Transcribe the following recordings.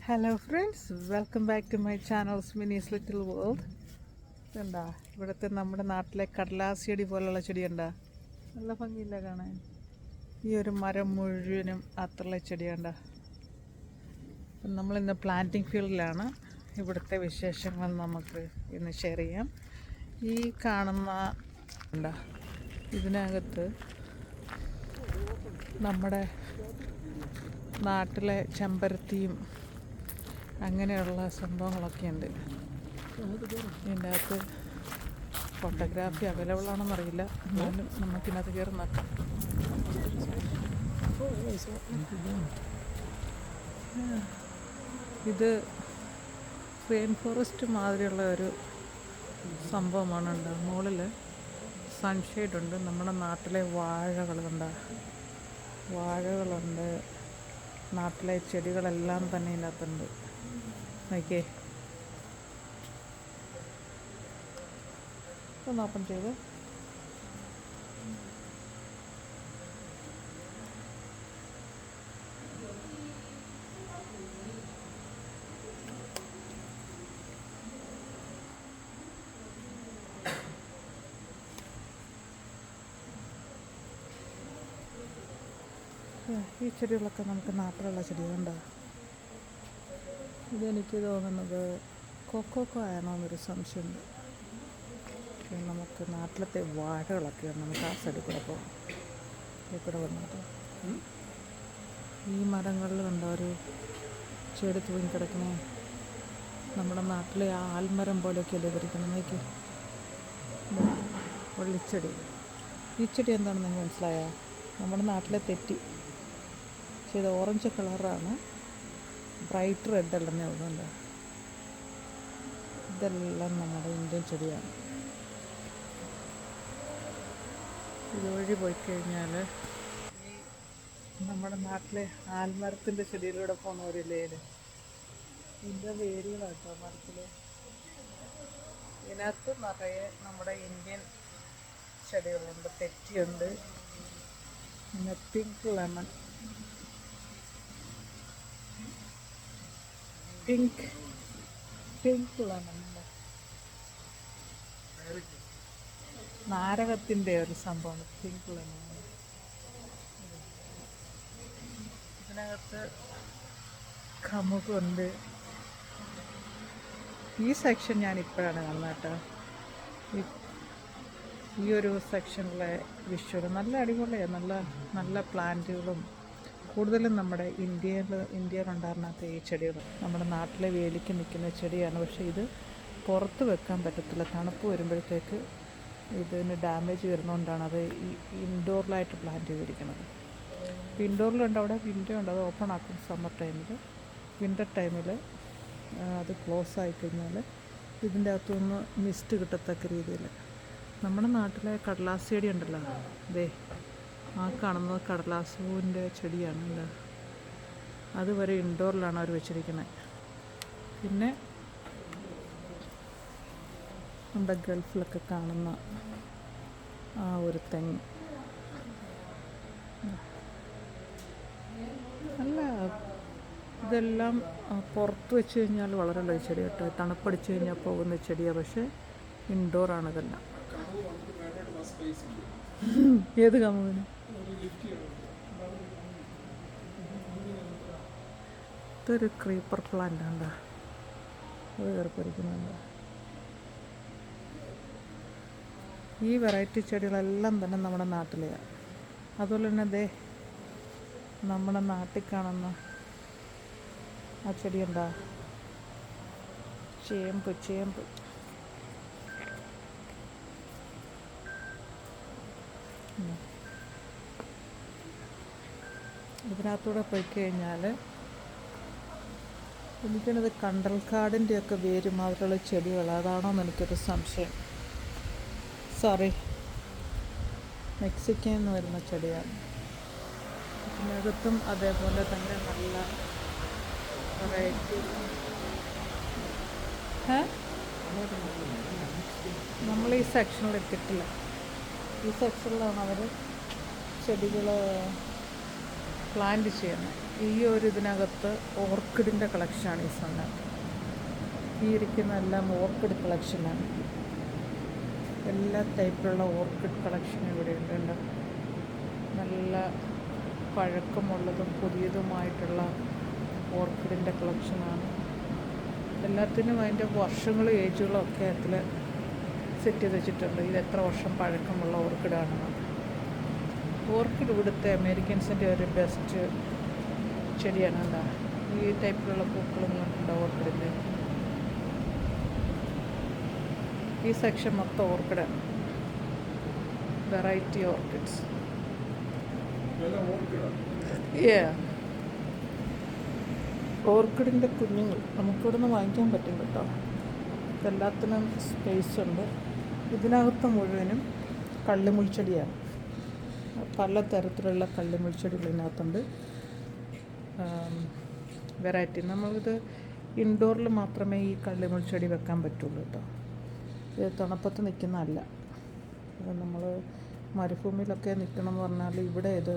Hello friends, welcome back to my channels Mini's little world. ഇതുണ്ടാ ഇവിടുത്തെ നമ്മുടെ നാട്ടിലെ കടലാസ് ചെടി പോലുള്ള ചെടിയുണ്ടാ, നല്ല ഭംഗിയില്ല കാണാൻ. ഈ ഒരു മരം മുഴുവനും അത്രയുള്ള ചെടിയുണ്ട. നമ്മളിന്ന് പ്ലാന്റിംഗ് ഫീൽഡിലാണ്. ഇവിടുത്തെ വിശേഷങ്ങൾ നമുക്ക് ഇന്ന് ഷെയർ ചെയ്യാം. ഈ കാണുന്ന ഉണ്ടാ, ഇതിനകത്ത് നമ്മുടെ നാട്ടിലെ ചെമ്പരത്തിയും അങ്ങനെയുള്ള സംഭവങ്ങളൊക്കെ ഉണ്ട്. ഇതിൻ്റെ അകത്ത് ഫോട്ടോഗ്രാഫി അവൈലബിൾ ആണെന്നറിയില്ല, എന്നാലും നമുക്കിനകത്ത് കയറി നോക്കാം. ഇത് റെയിൻ ഫോറസ്റ്റ് മാതിരിയുള്ള ഒരു സംഭവമാണ് ഉണ്ടാകും. മുകളിൽ സൺഷെയ്ഡ് ഉണ്ട്. നമ്മുടെ നാട്ടിലെ വാഴകളുണ്ട്, നാട്ടിലെ ചെടികളെല്ലാം തന്നെ ഇതിനകത്തുണ്ട്. നോക്കിയേ, ഒന്ന് ഓപ്പൺ ചെയ്ത് ഈ ചെടികളൊക്കെ നമുക്ക് നാട്ടിലുള്ള ചെടികളുണ്ടാകും. ഇതെനിക്ക് തോന്നുന്നത് കൊക്കോ ആണോ എന്നൊരു സംശയമുണ്ട്. നമുക്ക് നാട്ടിലത്തെ വാഴകളൊക്കെയാണ്. നമുക്ക് ആ സൈഡിൽ കൂടെ പോകാം. ഇവിടെ വന്നിട്ട് ഈ മരങ്ങളിൽ കണ്ട ഒരു ചെടി തൂങ്ങി കിടക്കണേ, നമ്മുടെ നാട്ടിലെ ആൽമരം പോലെയൊക്കെയല്ലേ ഇരിക്കണം. നോക്കി, വള്ളിച്ചെടി. ഈ ചെടി എന്താണെന്ന് നിങ്ങൾക്ക് മനസ്സിലായോ? നമ്മുടെ നാട്ടിലെ തെറ്റി. പക്ഷേ ഇത് ഓറഞ്ച് കളറാണ്, ബ്രൈറ്റ് റെഡ് അല്ലെന്നേ ഉള്ളുണ്ട്. ഇതെല്ലാം നമ്മുടെ ഇന്ത്യൻ ചെടിയാണ്. ഇതുവഴി പോയി കഴിഞ്ഞാൽ നമ്മുടെ നാട്ടിലെ ആൽമരത്തിൻ്റെ ചെടിയിലൂടെ പോകുന്ന ഒരു ഇലയിൽ ഇതിൻ്റെ വേരുകളാട്ടോ മരത്തിൽ. ഇതിനകത്ത് നിറയെ നമ്മുടെ ഇന്ത്യൻ ചെടികളുണ്ട്. തെറ്റിയുണ്ട്, പിന്നെ പിങ്ക് ലെമൺ, പിങ്ക് ലെമൺ, നാരകത്തിൻ്റെ ഒരു സംഭവമാണ് പിങ്ക് ലെമൺ. ഇതിനകത്ത് കമുകുണ്ട്. ഈ സെക്ഷൻ ഞാൻ ഇപ്പോഴാണ് കാണുന്നത് കേട്ടോ. ഈ ഒരു സെക്ഷനിലെ വിഷ്വൽ നല്ല അടിപൊളിയാണ്. നല്ല പ്ലാന്റുകളും കൂടുതലും നമ്മുടെ ഇന്ത്യയിലുണ്ടായിരുന്നാത്ത ഈ ചെടികൾ നമ്മുടെ നാട്ടിലെ വേലിക്ക് നിൽക്കുന്ന ചെടിയാണ്. പക്ഷേ ഇത് പുറത്ത് വെക്കാൻ പറ്റത്തില്ല. തണുപ്പ് വരുമ്പോഴത്തേക്ക് ഇതിന് ഡാമേജ് വരുന്നതുകൊണ്ടാണ് അത് ഈ ഇൻഡോറിലായിട്ട് പ്ലാന്റ് ചെയ്തിരിക്കുന്നത്. ഇപ്പോൾ ഇൻഡോറിലുണ്ട്, അവിടെ വിൻഡോ ഉണ്ട്, അത് ഓപ്പൺ ആക്കും സമ്മർ ടൈമിൽ. വിൻ്റർ ടൈമിൽ അത് ക്ലോസ് ആയിക്കഴിഞ്ഞാൽ ഇതിൻ്റെ അകത്തുനിന്ന് മിസ്റ്റ് കിട്ടത്തക്ക രീതിയിൽ. നമ്മുടെ നാട്ടിലെ കടലാസ് ചെടി ഉണ്ടല്ലോ, ദേ ആ കാണുന്നത് കടലാസ് പൂവിൻ്റെ ചെടിയാണ്. എന്താ, അതുവരെ ഇൻഡോറിലാണ് അവർ വെച്ചിരിക്കുന്നത്. പിന്നെ നമ്മുടെ ഗൾഫിലൊക്കെ കാണുന്ന ആ ഒരു തെങ്ങ്, അല്ല ഇതെല്ലാം പുറത്ത് വെച്ച് കഴിഞ്ഞാൽ വളരെ നല്ല ചെടി കേട്ടോ. തണുപ്പടിച്ച് കഴിഞ്ഞാൽ പോകുന്ന ചെടിയാണ്, പക്ഷേ ഇൻഡോറാണ് ഇതെല്ലാം. ഏത് കമുകിന്? ഇതൊരു ക്രീപ്പർ പ്ലാന്റ് ഉണ്ട്, അത് കയറിപ്പറിക്കുന്നുണ്ട്. ഈ വെറൈറ്റി ചെടികളെല്ലാം തന്നെ നമ്മുടെ നാട്ടിലെയാണ്. അതുപോലെ തന്നെ ദേ നമ്മുടെ നാട്ടിൽ കാണുന്ന ആ ചെടി എന്താ, ചേമ്പ്. ഇതിനകത്തൂടെ പോയി കഴിഞ്ഞാൽ എനിക്കത് കണ്ടൽക്കാടിൻ്റെയൊക്കെ വേര് മാതിരിയുള്ള ചെടികൾ, അതാണോന്ന് എനിക്കൊരു സംശയം. സോറി, മെക്സിക്കയിൽ നിന്ന് വരുന്ന ചെടിയാണ്. ഇതിനകത്തും അതേപോലെ തന്നെ നല്ല വെറൈറ്റി. നമ്മൾ ഈ സെക്ഷനിൽ എത്തിയിട്ടില്ല. ഈ സെക്ഷനിലാണ് അവർ ചെടികൾ പ്ലാന്റ് ചെയ്യുന്നത്. ഈ ഒരു ഇതിനകത്ത് ഓർക്കിഡിൻ്റെ കളക്ഷനാണ് ഈ സാധനത്ത്. ഈ ഇരിക്കുന്ന എല്ലാം ഓർക്കിഡ് കളക്ഷനാണ്. എല്ലാ ടൈപ്പിലുള്ള ഓർക്കിഡ് കളക്ഷൻ ഇവിടെ ഉണ്ട്. നല്ല പഴക്കമുള്ളതും പുതിയതുമായിട്ടുള്ള ഓർക്കിഡിൻ്റെ കളക്ഷനാണ്. എല്ലാത്തിനും അതിൻ്റെ വർഷങ്ങളും ഏജുകളും ഒക്കെ അതിൽ സെറ്റ് ചെയ്ത് വെച്ചിട്ടുണ്ട്. ഇത് എത്ര വർഷം പഴക്കമുള്ള ഓർക്കിഡാണെന്ന്. ഓർക്കിഡ് ഇവിടുത്തെ അമേരിക്കൻസിൻ്റെ ഒരു ബെസ്റ്റ് ചെടിയാണ്. എന്താ ഈ ടൈപ്പിലുള്ള പൂക്കളും കണ്ടുണ്ട് ഓർക്കിഡിൻ്റെ. ഈ സെക്ഷൻ മൊത്തം ഓർക്കിഡാണ്. Variety orchids. ഓർക്കിഡിൻ്റെ കുഞ്ഞുങ്ങൾ നമുക്കിവിടെ നിന്ന് വാങ്ങിക്കാൻ പറ്റും കേട്ടോ. എല്ലാത്തിനും സ്പേസ് ഉണ്ട്. ഇതിനകത്ത് മുഴുവനും കള്ളിമുൾച്ചെടിയാണ്. പല തരത്തിലുള്ള കള്ളിമുൾച്ചെടികൾ ഇതിനകത്തുണ്ട്. വെറൈറ്റി. നമ്മളിത് ഇൻഡോറിൽ മാത്രമേ ഈ കള്ളിമുൾച്ചെടി വെക്കാൻ പറ്റുള്ളൂ കേട്ടോ. ഇത് തണുപ്പത്ത് നിൽക്കുന്നതല്ല. ഇത് നമ്മൾ മരുഭൂമിയിലൊക്കെ നിൽക്കണമെന്ന് പറഞ്ഞാൽ ഇവിടെ ഇത്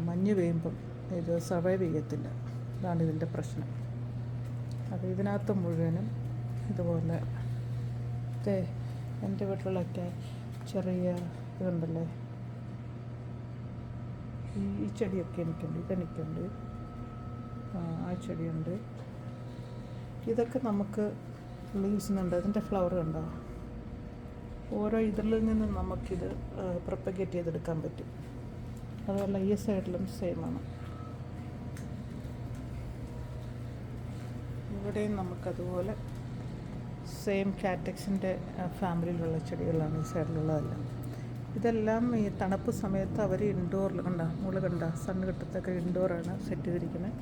മഞ്ഞ് പെയ്യുമ്പം ഇത് സർവൈവ് ചെയ്യത്തില്ല. അതാണ് ഇതിൻ്റെ പ്രശ്നം. അത് ഇതിനകത്ത് മുഴുവനും ഇതുപോലെ എൻ്റെ വീട്ടിലൊക്കെ ചെറിയ ഇതുണ്ടല്ലേ, ഈ ചെടിയൊക്കെ എനിക്കുണ്ട്. ഇതെനിക്കുണ്ട്. ആ ചെടിയുണ്ട്. ഇതൊക്കെ നമുക്ക് ലീവ്സിനുണ്ട്. അതിൻ്റെ ഫ്ലവർ കണ്ടോ? ഓരോ ഇതിൽ നിന്നും നമുക്കിത് പ്രൊപ്പഗേറ്റ് ചെയ്തെടുക്കാൻ പറ്റും. അതുപോലെ ഈ സൈഡിലും സെയിമാണ്. ഇവിടെയും നമുക്കതുപോലെ സെയിം കാറ്റക്സിൻ്റെ ഫാമിലിയിലുള്ള ചെടികളാണ് ഈ സൈഡിലുള്ളതെല്ലാം. ഇതെല്ലാം ഈ തണുപ്പ് സമയത്ത് അവർ ഇൻഡോറിൽ കണ്ട സണ്ണ് കിട്ടത്തൊക്കെ ഇൻഡോറാണ് സെറ്റ് ചെയ്തിരിക്കുന്നത്.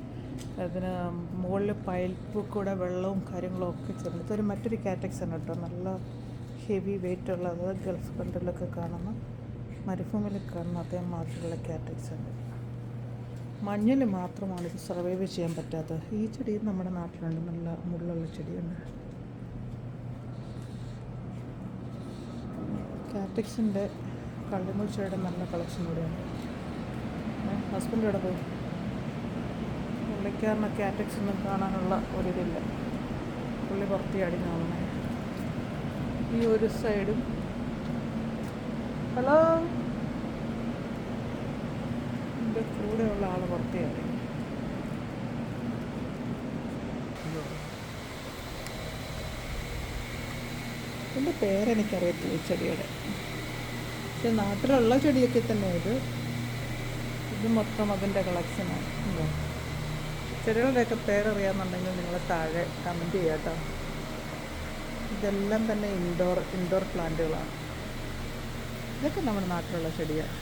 അതിന് മുകളിൽ പൈപ്പ് കൂടെ വെള്ളവും കാര്യങ്ങളും ഒക്കെ ചേർന്ന്. ഇതൊരു മറ്റൊരു കാറ്റക്സ് ആണ് കേട്ടോ. നല്ല ഹെവി വെയിറ്റ് ഉള്ളത്. ഗൾഫ് കൺട്രിയിലൊക്കെ കാണുന്ന, മരുഭൂമിയിൽ കാണുന്ന അതേ മാതിരിയുള്ള കാറ്റക്സ് ആണ്. മഞ്ഞിൽ മാത്രമാണ് ഇത് സർവൈവ് ചെയ്യാൻ പറ്റാത്തത്. ഈ ചെടിയും നമ്മുടെ നാട്ടിലുണ്ട്. നല്ല മുള്ളുള്ള ചെടിയുണ്ട്. കാറ്റക്സിൻ്റെ കള്ളിമുൾച്ചെടിയുടെ നല്ല കളക്ഷൻ കൂടെയാണ്. ഹസ്ബൻഡ് ഇവിടെ പോയി. പുള്ളിക്കാരന് കാറ്റക്സ് ഒന്നും കാണാനുള്ള ഒരിതില്ല. പുള്ളി പുറത്തിയാടി കാണുന്നത്. ഈ ഒരു സൈഡും ഹലോ എൻ്റെ കൂടെയുള്ള ആൾ പുറത്തിയാടി. എൻ്റെ പേരെനിക്കറിയത്തില്ല ഈ ചെടിയുടെ. പക്ഷെ നാട്ടിലുള്ള ചെടിയൊക്കെ തന്നെ ഇത് മൊത്തം അതിൻ്റെ കളക്ഷനാണ്. ചെടികളുടെയൊക്കെ പേരറിയാമെന്നുണ്ടെങ്കിൽ നിങ്ങൾ താഴെ കമൻറ്റ് ചെയ്യാം കേട്ടോ. ഇതെല്ലാം തന്നെ ഇൻഡോർ പ്ലാന്റുകളാണ്. ഇതൊക്കെ നമ്മുടെ നാട്ടിലുള്ള ചെടിയാണ്.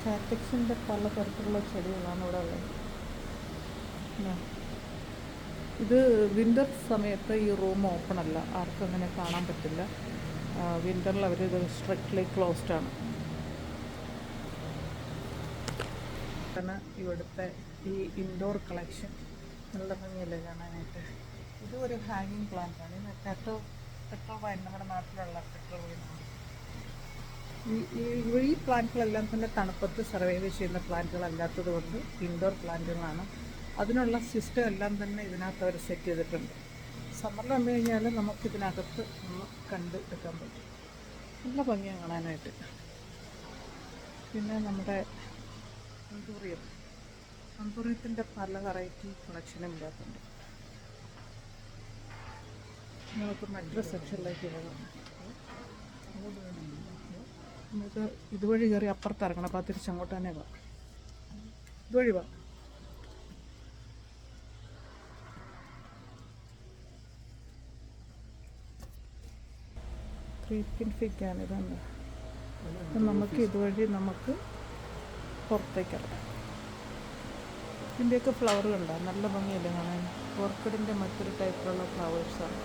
കാറ്റക്സിൻ്റെ പല തരത്തിലുള്ള ചെടികളാണ് ഇവിടെ ഉള്ളത്. ഇത് വിൻ്റർ സമയത്ത് ഈ റൂം ഓപ്പൺ അല്ല, ആർക്കും അങ്ങനെ കാണാൻ പറ്റില്ല. വിൻ്ററിൽ അവരിത് സ്ട്രിക്ട്ലി ക്ലോസ്ഡ് ആണ്. ഇവിടുത്തെ ഈ ഇൻഡോർ കളക്ഷൻ നല്ല ഭംഗിയല്ലേ കാണാനായിട്ട്. ഇതും ഒരു ഹാങ്ങിങ് പ്ലാന്റ് ആണ്. ഇത് പെട്രോൾ വൈൻ, നമ്മുടെ നാട്ടിലുള്ള പെട്രോൾ വൈനാണ്. ഈ പ്ലാന്റുകളെല്ലാം തന്നെ തണുപ്പത്ത് സർവൈവ് ചെയ്യുന്ന പ്ലാന്റുകളല്ലാത്തത് കൊണ്ട് ഇൻഡോർ പ്ലാന്റുകളാണ്. അതിനുള്ള സിസ്റ്റം എല്ലാം തന്നെ ഇതിനകത്ത് അവർ സെറ്റ് ചെയ്തിട്ടുണ്ട്. സമ്മറിൽ വന്നു കഴിഞ്ഞാൽ നമുക്കിതിനകത്ത് ഒന്ന് കണ്ട് എടുക്കാൻ പറ്റും. നല്ല ഭംഗിയാണ് കാണാനായിട്ട്. പിന്നെ നമ്മുടെ അന്തൂറിയത്തിൻ്റെ പല വെറൈറ്റി കളക്ഷനും ഇതിനകത്തുണ്ട്. നമുക്ക് മറ്റൊരു സെക്ഷനിലേക്ക് പോകാം. നമുക്ക് ഇതുവഴി കയറി അപ്പുറത്ത് ഇറങ്ങണം. അപ്പോൾ തിരിച്ചങ്ങോട്ട് തന്നെ പോകാം. ഇതുവഴി പോകാം. ക്രീപ്പിൻ ഫിഗാണ് ഇതാണ്. നമുക്ക് ഇതുവഴി നമുക്ക് പുറത്തേക്ക് ഇറങ്ങാം. ഇതിൻ്റെയൊക്കെ ഫ്ലവർ കണ്ടോ? നല്ല ഭംഗിയല്ലേ കാണാൻ. ഓർക്കിഡിൻ്റെ മറ്റൊരു ടൈപ്പിലുള്ള ഫ്ലവേഴ്സാണ്.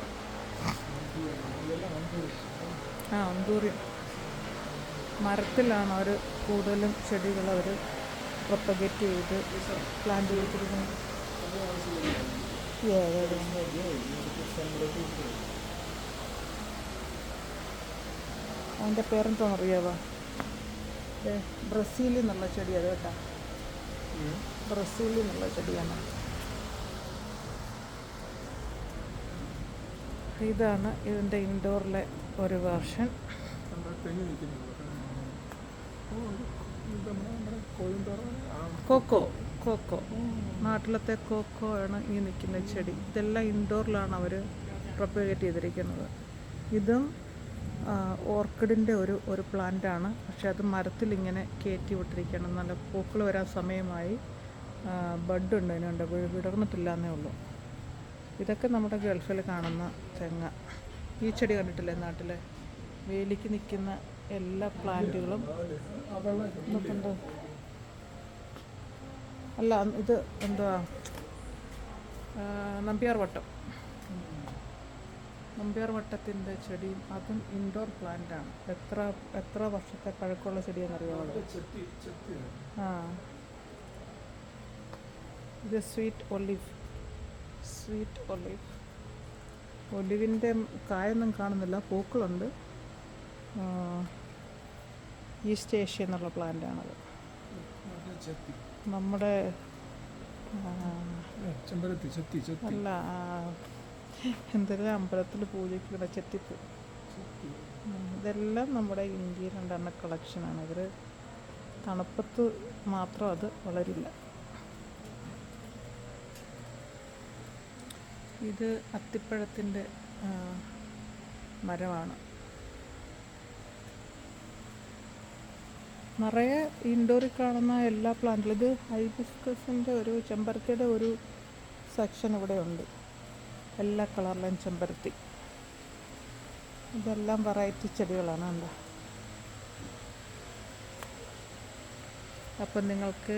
അന്തൂറിയം മരത്തിലാണ് അവർ കൂടുതലും ചെടികൾ അവർ പ്രൊപ്പഗേറ്റ് ചെയ്ത് പ്ലാന്റ് ചെയ്തിരിക്കുന്നത്. അതിൻ്റെ പേരെന്തോന്ന് അറിയാവോ? ബ്രസീലിൽ നിന്നുള്ള ചെടിയാണ് കേട്ടോ, ബ്രസീലിൽ നിന്നുള്ള ചെടിയാണ്. ഇതാണ് ഇതിൻ്റെ ഇൻഡോറിലെ ഒരു വേർഷൻ. കോക്കോ കോക്കോ നാട്ടിലത്തെ കോക്കോ ആണ് ഈ നിൽക്കുന്ന ചെടി. ഇതെല്ലാം ഇൻഡോറിലാണ് അവർ പ്രൊപ്പഗേറ്റ് ചെയ്തിരിക്കുന്നത്. ഇതും ഓർക്കിഡിൻ്റെ ഒരു പ്ലാന്റാണ്. പക്ഷെ അത് മരത്തിലിങ്ങനെ കയറ്റി വിട്ടിരിക്കണം. നല്ല പൂക്കൾ വരാൻ സമയമായി. ബഡ് ഉണ്ട്, അതിനുണ്ട്, വിടർന്നിട്ടില്ല എന്നേ ഉള്ളൂ. ഇതൊക്കെ നമ്മുടെ ഗൾഫിൽ കാണുന്ന തെങ്ങ. ഈ ചെടി കണ്ടിട്ടില്ലേ നാട്ടിലെ വേലിക്ക് നിൽക്കുന്ന എല്ലാ പ്ലാന്റുകളും നോക്കണ്ട. അല്ല, ഇത് എന്തുവാ, നമ്പ്യാർ വട്ടത്തിൻ്റെ ചെടിയും അതും ഇൻഡോർ പ്ലാന്റാണ്. എത്ര വർഷത്തെ പഴക്കമുള്ള ചെടിയാണെന്നറിയാമോ? ഇത് സ്വീറ്റ് ഒലിവ്. ഒലിവിൻ്റെ കായൊന്നും കാണുന്നില്ല, പൂക്കളുണ്ട്. ഈസ്റ്റ് ഏഷ്യ എന്നുള്ള പ്ലാന്റാണത്. നമ്മുടെ അല്ല, എന്തെല്ലാം അമ്പലത്തിൽ പൂജയ്ക്കുള്ള ചെത്തിപ്പൂ. ഇതെല്ലാം നമ്മുടെ ഇന്ത്യയിൽ ഉണ്ടാകുന്ന കളക്ഷനാണ്. ഇവർ തണുപ്പത്ത് മാത്രം അത് വളരില്ല. ഇത് അത്തിപ്പഴത്തിൻ്റെ മരമാണ്. നിറയെ ഇൻഡോറിൽ കാണുന്ന എല്ലാ പ്ലാന്റിലും ഇത് ഹൈബിസ്കസിൻ്റെ ചെമ്പരത്തിയുടെ ഒരു സെക്ഷൻ ഇവിടെ ഉണ്ട്. എല്ലാ കളറിലും ചെമ്പരത്തി. ഇതെല്ലാം വെറൈറ്റി ചെടികളാണ് കണ്ടോ. അപ്പം നിങ്ങൾക്ക്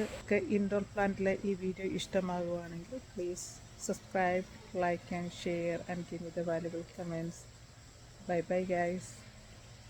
ഇൻഡോർ പ്ലാന്റിലെ ഈ വീഡിയോ ഇഷ്ടമാകുകയാണെങ്കിൽ please subscribe, like and share and give me the valuable comments. Bye bye guys.